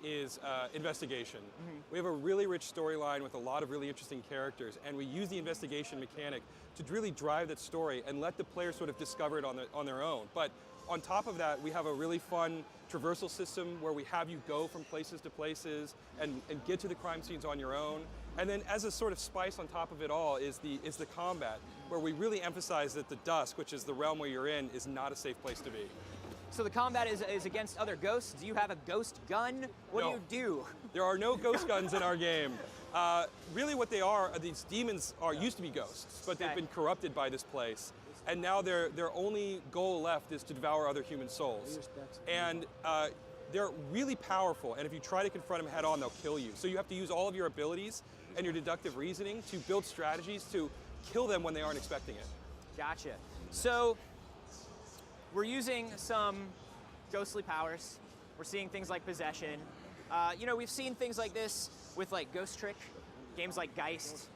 is investigation. We have a really rich storyline with a lot of really interesting characters, and we use the investigation mechanic to really drive that story and let the player sort of discover it on their own. But on top of that, we have a really fun traversal system where we have you go from places to places and get to the crime scenes on your own. And then as a sort of spice on top of it all is the combat, where we really emphasize that the Dusk, which is the realm where you're in, is not a safe place to be. So the combat is against other ghosts. Do you have a ghost gun? What do you do? There are no ghost guns in our game. Really what they are, these demons used to be ghosts, but they've been corrupted by this place. And now their only goal left is to devour other human souls. And they're really powerful, and if you try to confront them head on, they'll kill you. So you have to use all of your abilities and your deductive reasoning to build strategies to kill them when they aren't expecting it. Gotcha. So we're using some ghostly powers. We're seeing things like possession. We've seen things like this with like Ghost Trick, games like Geist.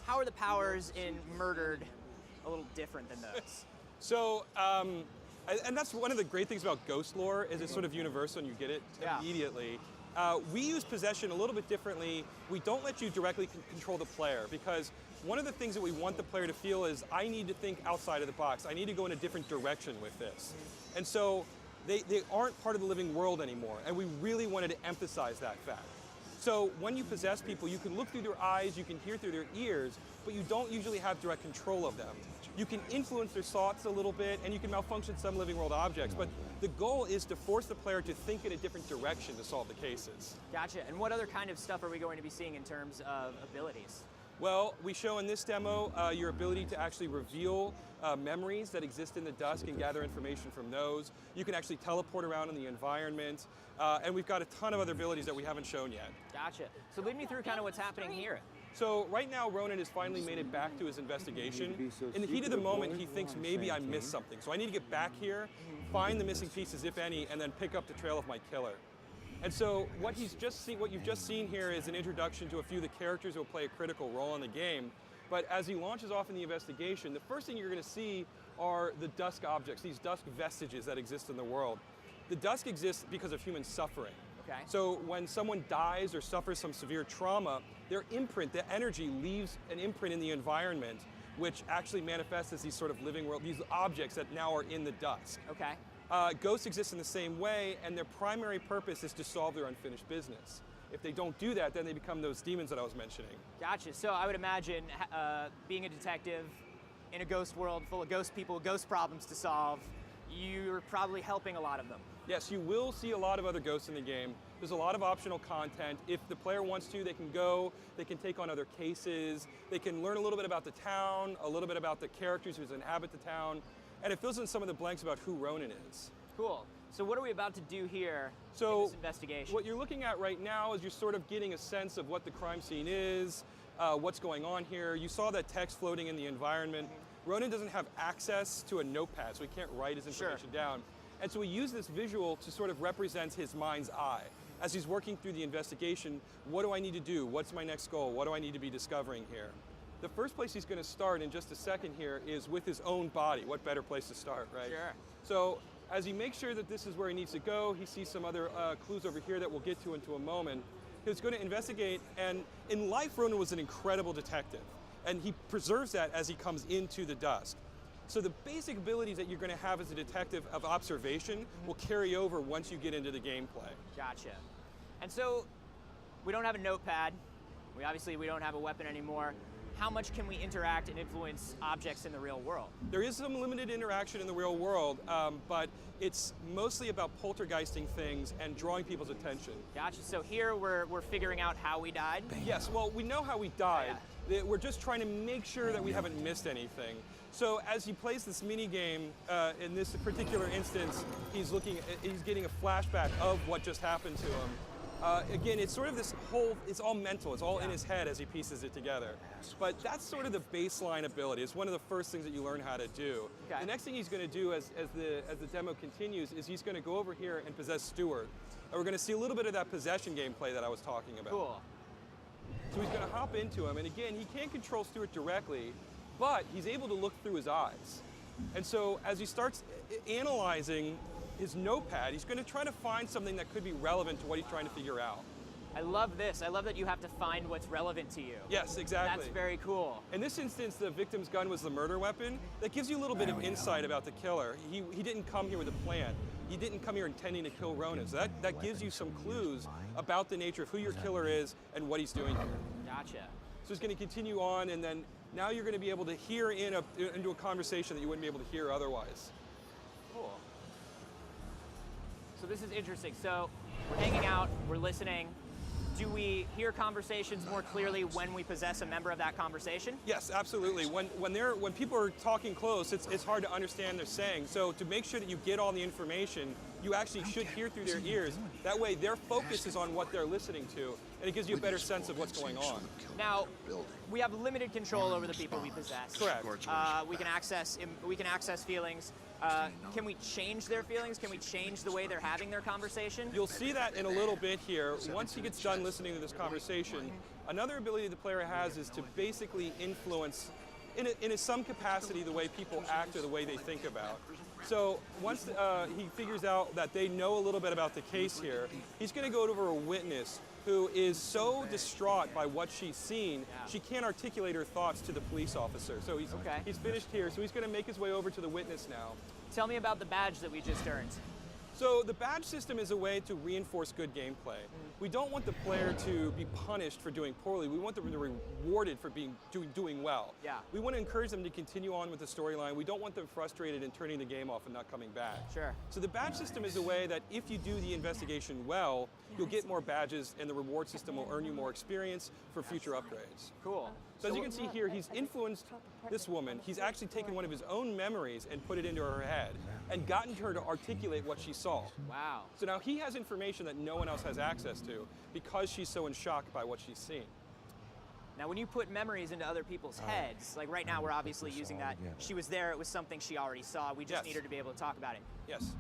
How are the powers in Murdered a little different than those? So, and that's one of the great things about ghost lore, is it's sort of universal and you get it immediately. We use possession a little bit differently. We don't let you directly control the player, because one of the things that we want the player to feel is, I need to think outside of the box. I need to go in a different direction with this. And so they aren't part of the living world anymore, and we really wanted to emphasize that fact. So when you possess people, you can look through their eyes, you can hear through their ears, but you don't usually have direct control of them. You can influence their thoughts a little bit, and you can malfunction some living world objects, but the goal is to force the player to think in a different direction to solve the cases. Gotcha. And what other kind of stuff are we going to be seeing in terms of abilities? Well, we show in this demo your ability to actually reveal memories that exist in the Dusk and gather information from those. You can actually teleport around in the environment, and we've got a ton of other abilities that we haven't shown yet. Gotcha. So lead me through kind of what's happening here. So right now, Ronan has finally made it back to his investigation. In the heat of the moment, he thinks maybe I missed something. So I need to get back here, find the missing pieces, if any, and then pick up the trail of my killer. And so what you've just seen here is an introduction to a few of the characters who will play a critical role in the game. But as he launches off in the investigation, the first thing you're going to see are the Dusk objects, these Dusk vestiges that exist in the world. The Dusk exists because of human suffering. Okay. So when someone dies or suffers some severe trauma, their imprint, the energy, leaves an imprint in the environment, which actually manifests as these sort of living world, these objects that now are in the Dusk. Okay. Ghosts exist in the same way, and their primary purpose is to solve their unfinished business. If they don't do that, then they become those demons that I was mentioning. Gotcha. So I would imagine being a detective in a ghost world full of ghost people, ghost problems to solve, you're probably helping a lot of them. Yes, you will see a lot of other ghosts in the game. There's a lot of optional content. If the player wants to, they can go, they can take on other cases, they can learn a little bit about the town, a little bit about the characters who inhabit the town, and it fills in some of the blanks about who Ronan is. Cool. So what are we about to do here in this investigation? What you're looking at right now is you're sort of getting a sense of what the crime scene is, what's going on here. You saw that text floating in the environment. Ronan doesn't have access to a notepad, so he can't write his information down. And so we use this visual to sort of represent his mind's eye. As he's working through the investigation, what do I need to do? What's my next goal? What do I need to be discovering here? The first place he's going to start in just a second here is with his own body. What better place to start, right? Sure. So as he makes sure that this is where he needs to go, he sees some other clues over here that we'll get to into a moment. He's going to investigate, and in life, Ronan was an incredible detective, and he preserves that as he comes into the Dusk. So the basic abilities that you're going to have as a detective of observation will carry over once you get into the gameplay. Gotcha. And so we don't have a notepad. We don't have a weapon anymore. How much can we interact and influence objects in the real world? There is some limited interaction in the real world, but it's mostly about poltergeisting things and drawing people's attention. Gotcha. So here we're figuring out how we died? Yes, well, we know how we died. We're just trying to make sure that we haven't missed anything. So as he plays this mini game, in this particular instance, he's getting a flashback of what just happened to him. Again, it's sort of this whole, it's all mental, it's all in his head as he pieces it together. But that's sort of the baseline ability. It's one of the first things that you learn how to do. Okay. The next thing he's going to do as the demo continues is he's going to go over here and possess Stewart. And we're going to see a little bit of that possession gameplay that I was talking about. Cool. So he's going to hop into him, and again, he can't control Stewart directly, but he's able to look through his eyes. And so as he starts analyzing his notepad. He's going to try to find something that could be relevant to what he's trying to figure out. I love this. I love that you have to find what's relevant to you. Yes, exactly. That's very cool. In this instance, the victim's gun was the murder weapon. That gives you a little bit of insight about the killer. He didn't come here with a plan. He didn't come here intending to kill Ronan. So that gives you some clues about the nature of who your killer is and what he's doing here. Gotcha. So it's going to continue on, and then now you're going to be able to hear into a conversation that you wouldn't be able to hear otherwise. Cool. So this is interesting. So we're hanging out, we're listening. Do we hear conversations more clearly when we possess a member of that conversation? Yes, absolutely. When people are talking close, it's hard to understand they're saying. So to make sure that you get all the information, you actually should hear through their ears. That way their focus is on what they're listening to, and it gives you a better sense of what's going on. Now, we have limited control over the people we possess. Correct. We can access feelings. Can we change their feelings? Can we change the way they're having their conversation? You'll see that in a little bit here. Once he gets done listening to this conversation, another ability the player has is to basically influence, in some capacity, the way people act or the way they think about. So once he figures out that they know a little bit about the case here, he's going to go over a witness who is so distraught by what she's seen, she can't articulate her thoughts to the police officer. So he's finished here, so he's going to make his way over to the witness now. Tell me about the badge that we just earned. So the badge system is a way to reinforce good gameplay. We don't want the player to be punished for doing poorly. We want them to be rewarded for doing well. Yeah. We want to encourage them to continue on with the storyline. We don't want them frustrated and turning the game off and not coming back. Sure. So the badge system is a way that if you do the investigation well, you'll get more badges, and the reward system will earn you more experience for future upgrades. Cool. So as you can see here, he's influenced this woman. He's actually taken one of his own memories and put it into her head and gotten her to articulate what she saw. Wow. So now he has information that no one else has access to because she's so in shock by what she's seen. Now, when you put memories into other people's heads, like right now we're obviously using that. She was there, it was something she already saw. We just need her to be able to talk about it. Yes.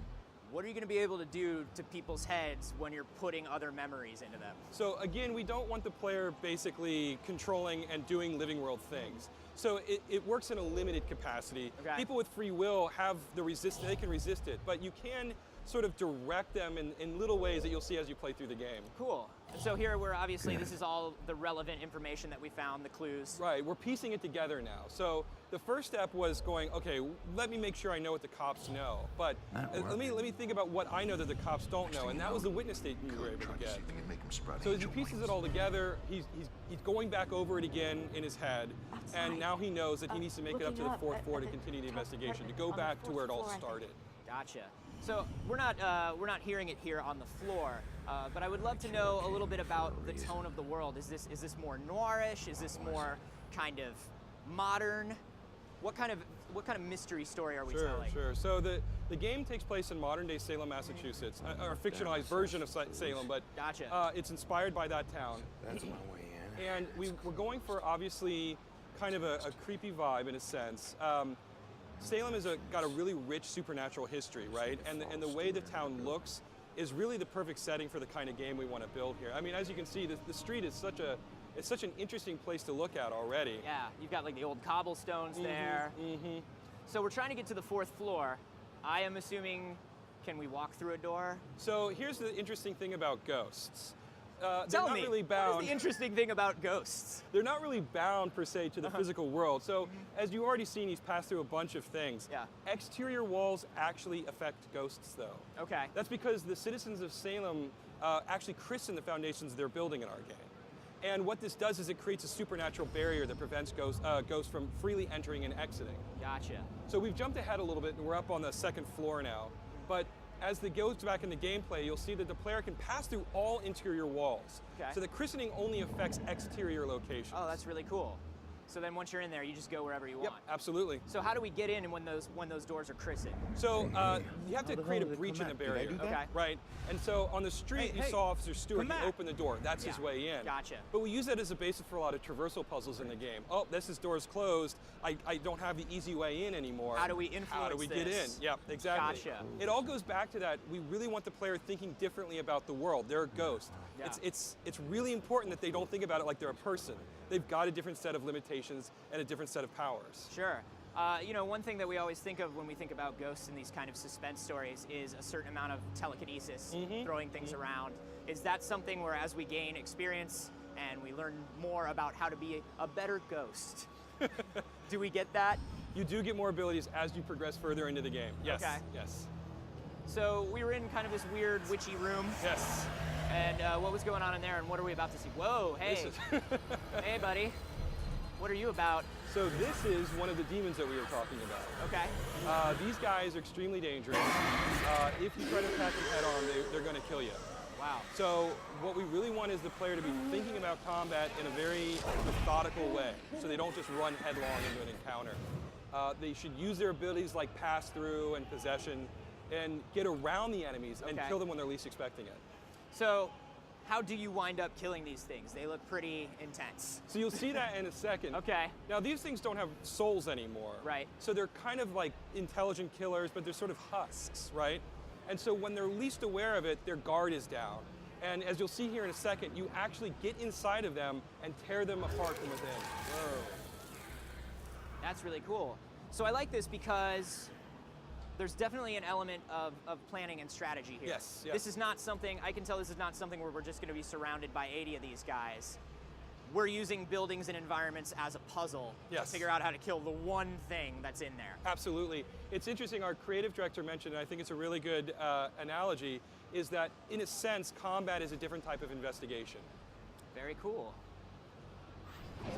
What are you going to be able to do to people's heads when you're putting other memories into them? So again, we don't want the player basically controlling and doing living world things. So it works in a limited capacity. Okay. People with free will have the resistance, they can resist it, but you can sort of direct them in little ways that you'll see as you play through the game. Cool. And so here we're obviously, this is all the relevant information that we found, the clues. Right, we're piecing it together now. So the first step was going, okay, let me make sure I know what the cops know, but let me think about what I know that the cops don't know, and that was the witness statement we were able to get. So as he pieces it all together, he's going back over it again in his head, and now he knows that he needs to make it up to the fourth floor to continue the investigation, to go back to where it all started. Gotcha. So we're not hearing it here on the floor, but I would love to know a little bit about the tone of the world. Is this more noirish? Is this more kind of modern? What kind of mystery story are we telling? Sure. So the game takes place in modern-day Salem, Massachusetts, a fictionalized version of Salem, but gotcha. It's inspired by that town. That's my way in. And we're going for obviously kind of a creepy vibe in a sense. Salem has got a really rich supernatural history, right? And the way the town looks is really the perfect setting for the kind of game we want to build here. I mean, as you can see, the street is it's such an interesting place to look at already. Yeah, you've got like the old cobblestones there. Mm-hmm. So we're trying to get to the fourth floor. I am assuming, can we walk through a door? So here's the interesting thing about ghosts. Tell they're not me, really bound. what is the interesting thing about ghosts? They're not really bound per se to the physical world. So as you've already seen, he's passed through a bunch of things. Yeah. Exterior walls actually affect ghosts though. Okay. That's because the citizens of Salem actually christen the foundations they're building in our game. And what this does is it creates a supernatural barrier that prevents ghosts from freely entering and exiting. Gotcha. So we've jumped ahead a little bit and we're up on the second floor now. But as it goes back in the gameplay, you'll see that the player can pass through all interior walls. Okay. So the christening only affects exterior locations. Oh, that's really cool. So then once you're in there, you just go wherever you Yep, want. absolutely. So how do we get in when those doors are christened? So you have to create a breach in the barrier. Okay. Right. And so on the street, you saw Officer Stewart. come He back. opened the door. That's his way in. Gotcha. But we use that as a basis for a lot of traversal puzzles in the game. Oh, this door's closed. I don't have the easy way in anymore. How do we influence How do we get in? this? Yep, exactly. Gotcha. It all goes back to that. We really want the player thinking differently about the world. They're a ghost. Yeah. It's really important that they don't think about it like they're a person. They've got a different set of limitations and a different set of powers. Sure. You know, one thing that we always think of when we think about ghosts in these kind of suspense stories is a certain amount of telekinesis, throwing things around. Is that something where as we gain experience and we learn more about how to be a better ghost, do we get that? You do get more abilities as you progress further into the game. Yes. Okay. Yes. So we were in kind of this weird witchy room. Yes. And what was going on in there, and what are we about to see? Whoa, hey. Hey, buddy. What are you about? So this is one of the demons that we were talking about. Okay. These guys are extremely dangerous. If you try to attack them head on, they're going to kill you. Wow. So what we really want is the player to be thinking about combat in a very methodical way, so they don't just run headlong into an encounter. They should use their abilities like pass through and possession and get around the enemies and kill them when they're least expecting it. So how do you wind up killing these things? They look pretty intense. So you'll see that in a second. Okay. Now these things don't have souls anymore. Right. So they're kind of like intelligent killers, but they're sort of husks, right? And so when they're least aware of it, their guard is down. And as you'll see here in a second, you actually get inside of them and tear them apart from within. Whoa. That's really cool. So I like this because there's definitely an element of planning and strategy here. Yes, yes. This is not something, I can tell this is not something where we're just going to be surrounded by 80 of these guys. We're using buildings and environments as a puzzle to figure out how to kill the one thing that's in there. Absolutely. It's interesting, our creative director mentioned, and I think it's a really good analogy, is that in a sense, combat is a different type of investigation. Very cool.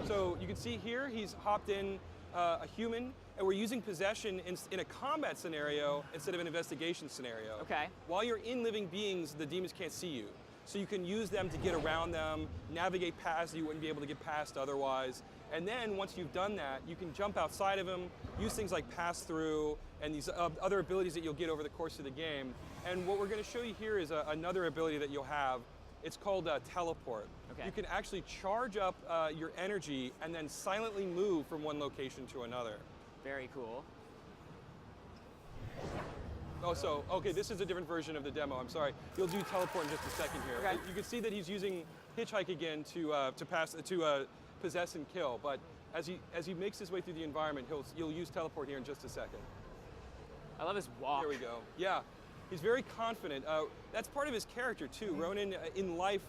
So you can see here, he's hopped in a human, and we're using possession in a combat scenario instead of an investigation scenario. Okay. While you're in living beings, the demons can't see you. So you can use them to get around them, navigate past you wouldn't be able to get past otherwise. And then once you've done that, you can jump outside of them, use things like pass through and these other abilities that you'll get over the course of the game. And what we're going to show you here is another ability that you'll have. It's called teleport. Okay. You can actually charge up your energy and then silently move from one location to another. Very cool. Oh, so, okay, this is a different version of the demo, I'm sorry. You'll do teleport in just a second here. Okay. You can see that he's using hitchhike again to possess and kill, but as he makes his way through the environment, you'll use teleport here in just a second. I love his walk. There we go. Yeah, he's very confident. That's part of his character too. Ronan in life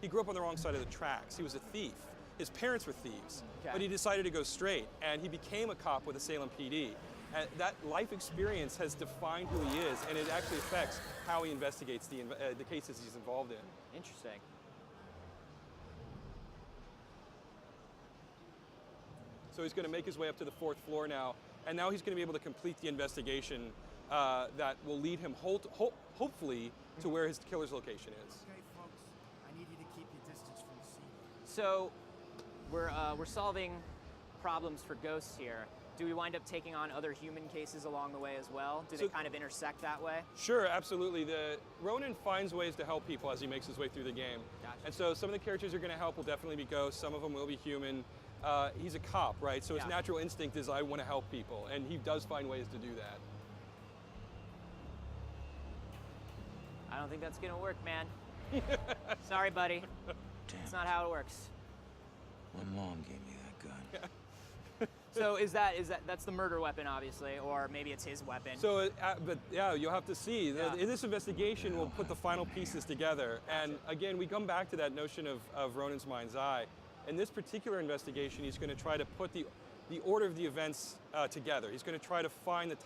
he grew up on the wrong side of the tracks. He was a thief. His parents were thieves, but he decided to go straight, and he became a cop with the Salem PD. And that life experience has defined who he is, and it actually affects how he investigates the cases he's involved in. Interesting. So he's going to make his way up to the 4th floor now, and now he's going to be able to complete the investigation that will lead him hopefully to where his killer's location is. Okay, folks, I need you to keep your distance from the scene. So we're solving problems for ghosts here. Do we wind up taking on other human cases along the way as well? Do they kind of intersect that way? Sure, absolutely. Ronan finds ways to help people as he makes his way through the game. Gotcha. And so some of the characters you're going to help will definitely be ghosts. Some of them will be human. He's a cop, right? So his natural instinct is I want to help people, and he does find ways to do that. I don't think that's going to work, man. Sorry, buddy. That's not how it works. When Long gave me that gun. So that's the murder weapon, obviously, or maybe it's his weapon. So, but yeah, you'll have to see. In this investigation, we'll put the final pieces together. And again, we come back to that notion of Ronan's mind's eye. In this particular investigation, he's going to try to put the order of the events together. He's going to try to find the